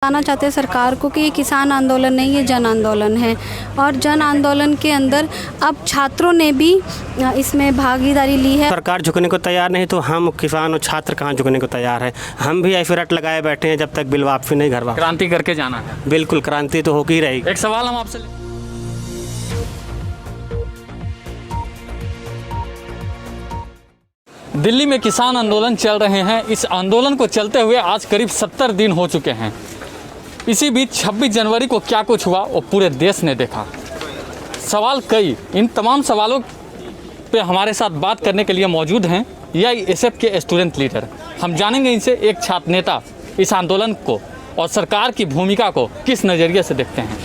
बताना चाहते हैं सरकार को कि ये किसान आंदोलन नहीं, ये जन आंदोलन है। और जन आंदोलन के अंदर अब छात्रों ने भी इसमें भागीदारी ली है। सरकार झुकने को तैयार नहीं तो हम किसान और छात्र कहाँ झुकने को तैयार है। हम भी ऐसे रट लगाए बैठे हैं जब तक बिल वापसी नहीं घर वापस। क्रांति करके जाना है। बिल्कुल क्रांति तो होगी ही रहेगी। एक सवाल हम आपसे दिल्ली में किसान आंदोलन चल रहे हैं। इस आंदोलन को चलते हुए आज करीब 70 दिन हो चुके हैं। इसी बीच 26 जनवरी को क्या कुछ हुआ वो पूरे देश ने देखा। सवाल कई, इन तमाम सवालों पे हमारे साथ बात करने के लिए मौजूद हैं एआईएसएफ के स्टूडेंट लीडर। हम जानेंगे इनसे एक छात्र नेता इस आंदोलन को और सरकार की भूमिका को किस नज़रिए से देखते हैं।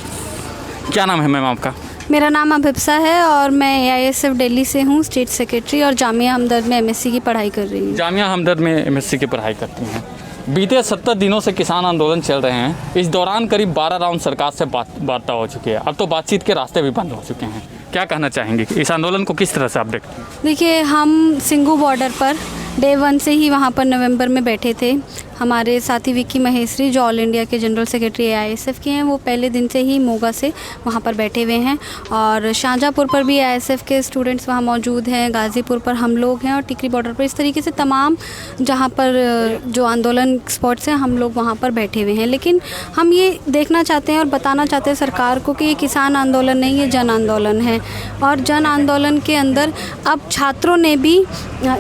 क्या नाम है मैम आपका? मेरा नाम अभिप्सा है और मैं एआईएसएफ दिल्ली से हूँ, स्टेट सेक्रेटरी, और जामिया हमदर्द में एमएससी की पढ़ाई कर रही हूँ। जामिया हमदर्द में एमएससी की पढ़ाई करती हैं। बीते 70 दिनों से किसान आंदोलन चल रहे हैं। इस दौरान करीब 12 राउंड सरकार से वार्ता हो चुकी है। अब तो बातचीत के रास्ते भी बंद हो चुके हैं। क्या कहना चाहेंगे इस आंदोलन को किस तरह से आप देखते हैं? देखिए, हम सिंघू बॉर्डर पर डे 1 से ही वहाँ पर नवंबर में बैठे थे। हमारे साथी विक्की महेश्वरी जो ऑल इंडिया के जनरल सेक्रेटरी एआईएसएफ के हैं, वो पहले दिन से ही मोगा से वहाँ पर बैठे हुए हैं। और शाहजहाँपुर पर भी एआईएसएफ के स्टूडेंट्स वहाँ मौजूद हैं, गाज़ीपुर पर हम लोग हैं और टिकरी बॉर्डर पर। इस तरीके से तमाम जहाँ पर जो आंदोलन स्पॉट्स हैं हम लोग वहाँ पर बैठे हुए हैं। लेकिन हम ये देखना चाहते हैं और बताना चाहते हैं सरकार को कि ये किसान आंदोलन नहीं, ये जन आंदोलन है। और जन आंदोलन के अंदर अब छात्रों ने भी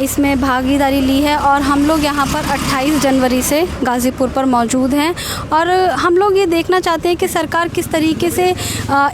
इसमें भागीदारी ली है और हम लोग यहाँ पर 28 जनवरी से गाज़ीपुर पर मौजूद हैं। और हम लोग ये देखना चाहते हैं कि सरकार किस तरीके से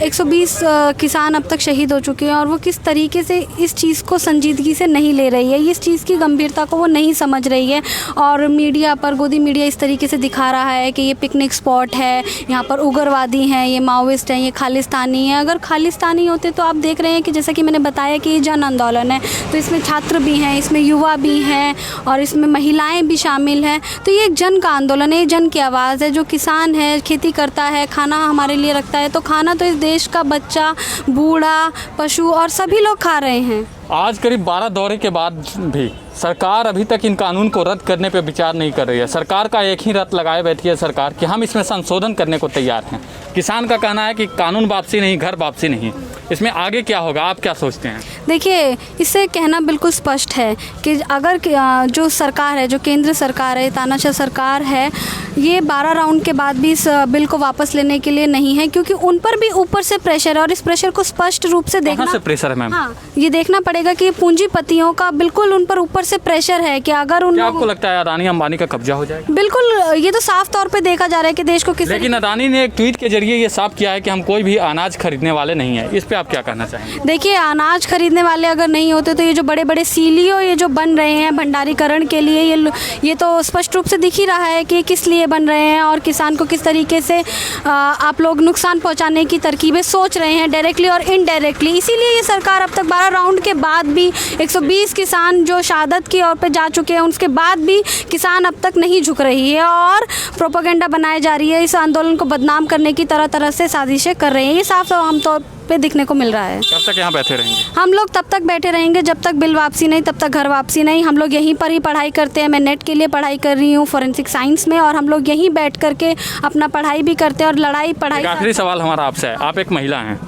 120 किसान अब तक शहीद हो चुके हैं और वो किस तरीके से इस चीज़ को संजीदगी से नहीं ले रही है, इस चीज़ की गंभीरता को वो नहीं समझ रही है। और मीडिया पर, गोदी मीडिया इस तरीके से दिखा रहा है कि ये पिकनिक स्पॉट है, यहाँ पर उग्रवादी हैं, ये माओविस्ट हैं, ये खालिस्तानी हैं। अगर खालिस्तानी होते तो आप देख रहे हैं कि जैसा कि मैंने बताया कि ये जन आंदोलन है, तो इसमें छात्र भी हैं, इसमें युवा भी हैं और इसमें महिलाएं भी शामिल हैं। तो ये एक जन का आंदोलन है, जन की आवाज़ है। जो किसान है, खेती करता है, खाना हमारे लिए रखता है, तो खाना तो इस देश का बच्चा, बूढ़ा, पशु और सभी लोग खा रहे हैं। आज करीब 12 दौरे के बाद भी सरकार अभी तक इन कानून को रद्द करने पर विचार नहीं कर रही है। सरकार का एक ही रट लगाए बैठी है सरकार कि हम इसमें संशोधन करने को तैयार हैं। किसान का कहना है कि कानून वापसी नहीं, घर वापसी नहीं। इसमें आगे क्या होगा, आप क्या सोचते हैं? देखिए, इससे कहना बिल्कुल स्पष्ट है कि अगर जो सरकार है, जो केंद्र सरकार है, तानाशाह सरकार है, ये 12 राउंड के बाद भी इस बिल को वापस लेने के लिए नहीं है, क्योंकि उन पर भी ऊपर से प्रेशर है। और इस प्रेशर को स्पष्ट रूप से देखना, कहाँ से प्रेशर है मैम? हाँ, ये देखना पड़ेगा कि पूंजीपतियों का बिल्कुल उन पर ऊपर से प्रेशर है कि अगर उन आपको लगता है अदानी अंबानी का कब्जा हो जाएगा? बिल्कुल, ये तो साफ तौर पे देखा जा रहा है कि देश को किस। लेकिन अदानी ने एक ट्वीट के जरिए ये साफ किया है कि हम कोई भी अनाज खरीदने वाले नहीं है। इस पे आप क्या कहना चाहेंगे? देखिए, अनाज खरीदने वाले अगर नहीं होते तो ये जो बड़े बड़े सीलियो ये जो बन रहे हैं भंडारीकरण के लिए, ये तो स्पष्ट रूप से दिख ही रहा है कि किस लिए बन रहे हैं और किसान को किस तरीके से आप लोग नुकसान पहुंचाने की तरकीबें सोच रहे हैं, डायरेक्टली और इनडायरेक्टली। इसीलिए ये सरकार अब तक 12 राउंड के बाद भी 120 किसान जो शहादत की ओर पे जा चुके हैं, उसके बाद भी किसान अब तक नहीं झुक रही है और प्रोपेगेंडा बनाई जा रही है। इस आंदोलन को बदनाम करने की तरह तरह से साजिशें कर रहे हैं। ये साफ आमतौर पे दिखने को मिल रहा है। कब तक यहाँ बैठे रहेंगे? हम लोग तब तक बैठे रहेंगे जब तक बिल वापसी नहीं, तब तक घर वापसी नहीं। हम लोग यहीं पर ही पढ़ाई करते हैं। मैं नेट के लिए पढ़ाई कर रही हूँ, फॉरेंसिक साइंस में, और हम लोग यहीं बैठ करके अपना पढ़ाई भी करते हैं और पढ़ाई। आखिरी सवाल हमारा आपसे है, आप एक महिला हैं,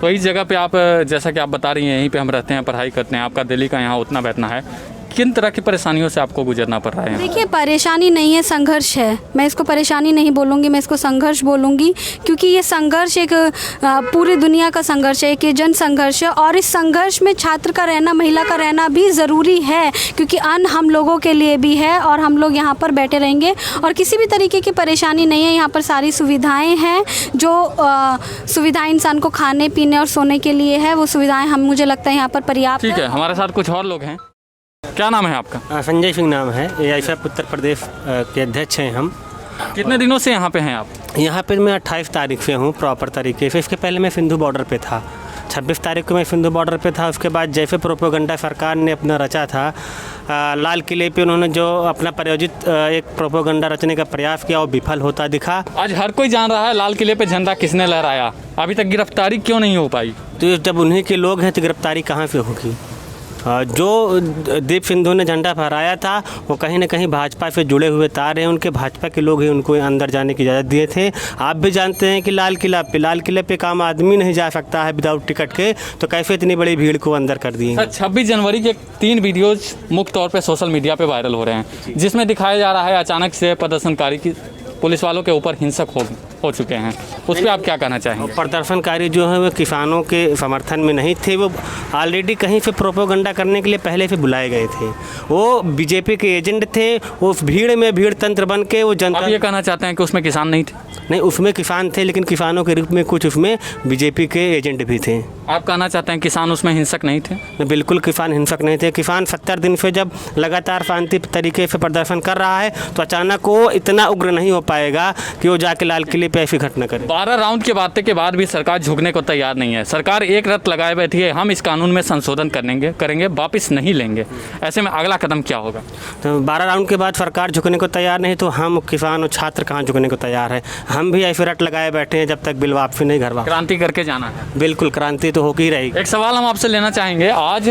तो इस जगह पे आप, जैसा कि आप बता रही हैं, यहीं पे हम रहते हैं, पढ़ाई करते हैं, आपका दिल्ली का यहाँ उतना बैठना है, किन तरह की परेशानियों से आपको गुजरना पड़ रहा है? देखिए, परेशानी नहीं है, संघर्ष है। मैं इसको परेशानी नहीं बोलूँगी, मैं इसको संघर्ष बोलूँगी, क्योंकि ये संघर्ष एक पूरी दुनिया का संघर्ष है, एक जन संघर्ष है। और इस संघर्ष में छात्र का रहना, महिला का रहना भी ज़रूरी है, क्योंकि अन्न हम लोगों के लिए भी है और हम लोग यहाँ पर बैठे रहेंगे। और किसी भी तरीके की परेशानी नहीं है, यहाँ पर सारी सुविधाएँ हैं। जो सुविधाएँ इंसान को खाने पीने और सोने के लिए है, वो सुविधाएँ मुझे लगता है यहाँ पर पर्याप्त है। ठीक है, हमारे साथ कुछ और लोग हैं। क्या नाम है आपका? संजय सिंह नाम है। एआईएसएफ उत्तर प्रदेश के अध्यक्ष हैं हम। कितने दिनों से यहाँ पे हैं आप? यहाँ पे मैं 28 तारीख से हूँ प्रॉपर तरीके से। इसके पहले मैं सिंधु बॉर्डर पे था। 26 तारीख को मैं सिंधु बॉर्डर पे था। उसके बाद जैसे प्रोपेगेंडा सरकार ने अपना रचा था, लाल किले पे उन्होंने जो अपना प्रायोजित एक प्रोपेगेंडा रचने का प्रयास किया, वो विफल होता दिखा। आज हर कोई जान रहा है लाल किले पे झंडा किसने लहराया। अभी तक गिरफ्तारी क्यों नहीं हो पाई? तो जब उन्हीं के लोग हैं तो गिरफ्तारी कहाँ से होगी? जो दीप सिंधु ने झंडा फहराया था वो कहीं ना कहीं भाजपा से जुड़े हुए तार हैं, उनके भाजपा के लोग ही उनको अंदर जाने की इजाज़त दिए थे। आप भी जानते हैं कि लाल किले पे काम आदमी नहीं जा सकता है विदाउट टिकट के, तो कैसे इतनी बड़ी भीड़ को अंदर कर दिए। 26 जनवरी के 3 वीडियोज मुख्य तौर पे सोशल मीडिया पे वायरल हो रहे हैं, जिसमें दिखाया जा रहा है अचानक से प्रदर्शनकारी की पुलिस वालों के ऊपर हिंसक हो चुके हैं। उस पर आप क्या कहना चाहेंगे? प्रदर्शनकारी जो है वो किसानों के समर्थन में नहीं थे, वो ऑलरेडी कहीं से प्रोपोगंडा करने के लिए पहले से बुलाए गए थे। वो बीजेपी के एजेंट थे। वो भीड़ में भीड़ तंत्र बन के वो जनता। आप ये कहना चाहते हैं कि उसमें किसान नहीं थे? नहीं, उसमें किसान थे, लेकिन किसानों के रूप में कुछ उसमें बीजेपी के एजेंट भी थे। आप कहना चाहते हैं किसान उसमें हिंसक नहीं थे? बिल्कुल किसान हिंसक नहीं थे। किसान 70 दिन से जब लगातार शांति तरीके से प्रदर्शन कर रहा है तो अचानक वो इतना उग्र नहीं हो पाएगा कि वो जाके लाल किले पे ऐसी घटना करे। 12 राउंड के बातें के बाद भी सरकार झुकने को तैयार नहीं है। सरकार एक रट लगाए बैठी है, हम इस कानून में संशोधन करेंगे, वापस नहीं लेंगे। ऐसे में अगला कदम क्या होगा? तो 12 राउंड के बाद सरकार झुकने को तैयार नहीं तो हम किसान और छात्र कहाँ झुकने को तैयार है। हम भी ऐसे रट लगाए बैठे हैं जब तक बिल वापसी नहीं घर वापस। क्रांति करके जाना है। बिल्कुल, क्रांति तो होगी ही रहेगी। एक सवाल हम आपसे लेना चाहेंगे, आज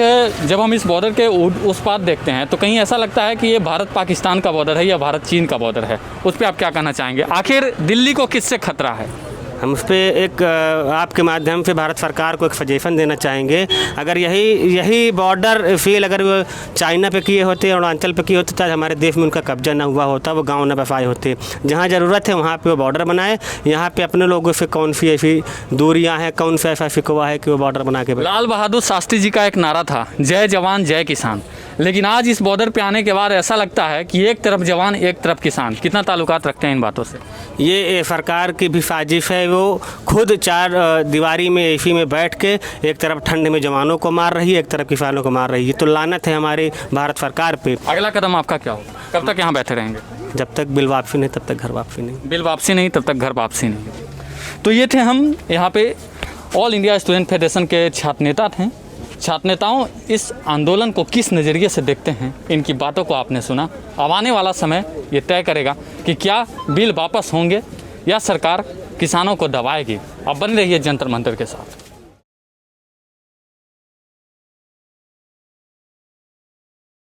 जब हम इस बॉर्डर के उस पार देखते हैं तो कहीं ऐसा लगता है कि ये भारत पाकिस्तान का बॉर्डर है या भारत चीन का बॉर्डर है। उस पर आप क्या कहना चाहेंगे? आखिर दिल्ली को किससे खतरा है? हम उस पर एक आपके माध्यम से भारत सरकार को एक सजेशन देना चाहेंगे। अगर यही बॉर्डर फेल अगर वो चाइना पे किए होते, अरुणाचल पे किए होते तो हमारे देश में उनका कब्जा ना हुआ होता, वो गांव न बसाए होते। जहां ज़रूरत है वहां पे वो बॉर्डर बनाए। यहाँ पे अपने लोगों से कौन सी ऐसी दूरियां हैं, कौन सा ऐसा शिकवा है कि वो बॉर्डर बना के। लाल बहादुर शास्त्री जी का एक नारा था, जय जवान जय किसान। लेकिन आज इस बॉर्डर पे आने के बाद ऐसा लगता है कि एक तरफ जवान एक तरफ किसान। कितना ताल्लुकात रखते हैं इन बातों से? ये सरकार की भी साजिश है। वो खुद 4 दीवारी में एसी में बैठ के एक तरफ ठंड में जवानों को मार रही है, एक तरफ किसानों को मार रही है। तो लानत है हमारी भारत सरकार पे। अगला कदम आपका क्या होगा? कब तक यहाँ बैठे रहेंगे? जब तक बिल वापसी नहीं तब तक घर वापसी नहीं। बिल वापसी नहीं तब तक घर वापसी नहीं। तो ये थे हम यहाँ पे ऑल इंडिया स्टूडेंट फेडरेशन के छात्र नेता थे। छात्र नेताओं इस आंदोलन को किस नज़रिए से देखते हैं, इनकी बातों को आपने सुना। अब आने वाला समय ये तय करेगा कि क्या बिल वापस होंगे या सरकार किसानों को दबाएगी। अब बने रहिए जंतर मंतर के साथ।